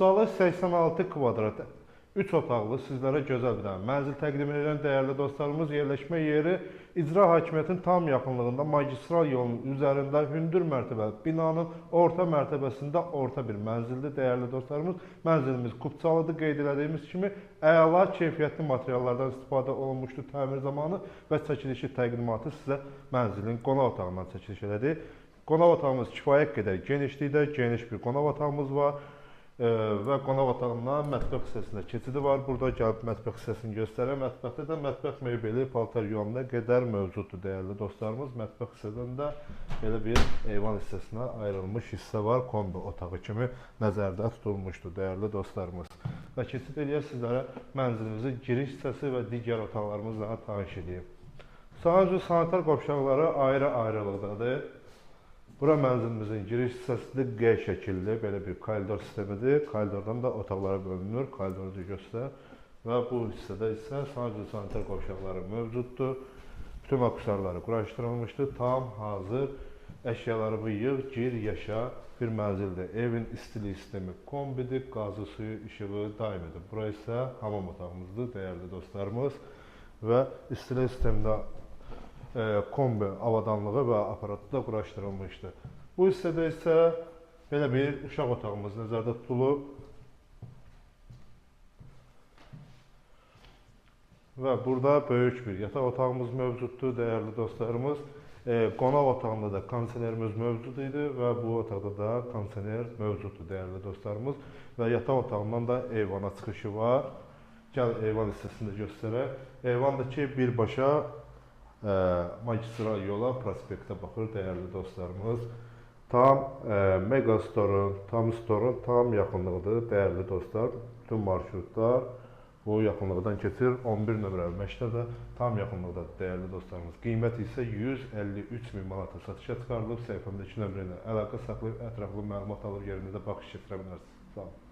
Salı 86 kvadrat, 3 otaqlı sizlərə gözəl bir dənə mənzil təqdim edən dəyərli dostlarımız, yerləşmə yeri icra hakimiyyətinin tam yaxınlığında magistral yolun üzərində hündür mərtəbəli binanın orta mərtəbəsində orta bir mənzildir dəyərli dostlarımız. Mənzilimiz kubçalıdır, qeyd elədiyimiz kimi əla keyfiyyətli materiallardan istifadə olunmuşdur təmir zamanı və çəkilişi təqdimatı sizə mənzilin qonaq otağından çəkiliş elədik. Qonaq otağımız kifayət qədər genişlikdə, geniş bir qonaq otağımız var. Və qonaq otağından mətbəx hissəsində keçidi var. Burada gəlib mətbəx hissəsini göstərəm. Mətbəxdə də mətbəx mebeli, paltar yuyanına qədər mövcuddur dəyərli dostlarımız. Mətbəx hissəsində də belə bir eyvan hissəsinə ayrılmış hissə var. Kombi otağı kimi nəzərdə tutulmuşdur dəyərli dostlarımız. Və keçid eləyək sizlərə mənzilimizin giriş hissəsi və digər otaqlarımızla tanış edeyim. Sadəcə sanitar qovşaqları ayrı-ayrılıqdadır. Bura mənzilimizin giriş hissəsidir, G şəkilli, belə bir koridor sistemidir. Koridordan da otaqlara bölünür, koridoru göstər. Və bu hissədə isə sadəcə sanitar qovşaqları mövcuddur. Bütün akusarları quraşdırılmışdır, tam hazır əşyaları yığ, gir, yaşa bir mənzildir. Evin istilik sistemi kombidir, qazı, suyu, işığı daimidir. Bura isə hamam otağımızdır, dəyərli dostlarımız. Və istilik sistemində kombi avadanlığı və aparatı da quraşdırılmışdır. Bu hissədə isə belə bir uşaq otağımız nəzərdə tutulub və burada böyük bir yataq otağımız mövcuddur, dəyərli dostlarımız. Qonaq otağında da kondisionerimiz mövcud idi və bu otaqda da kondisioner mövcuddur, dəyərli dostlarımız. Və yataq otağından da eyvana çıxışı var. Gəl eyvan hissəsində göstərək. Eyvandakı birbaşa magistral yola, prospektə baxır dəyərli dostlarımız. Tam Megastorun, Tam Store'un tam yaxınlığıdır dəyərli dostlar. Bütün marşrutlar bu yaxınlıqdan keçir. 11 nömrəli məktəbdə tam yaxınlıqdadır dəyərli dostlarımız. Qiyməti isə 153 min manata satışa çıxarılıb. Səhifəmdəki nömrə ilə əlaqə saxlayıb ətraflı məlumat alır, yerində də baxış gətirə bilərsiniz. Sağ olun.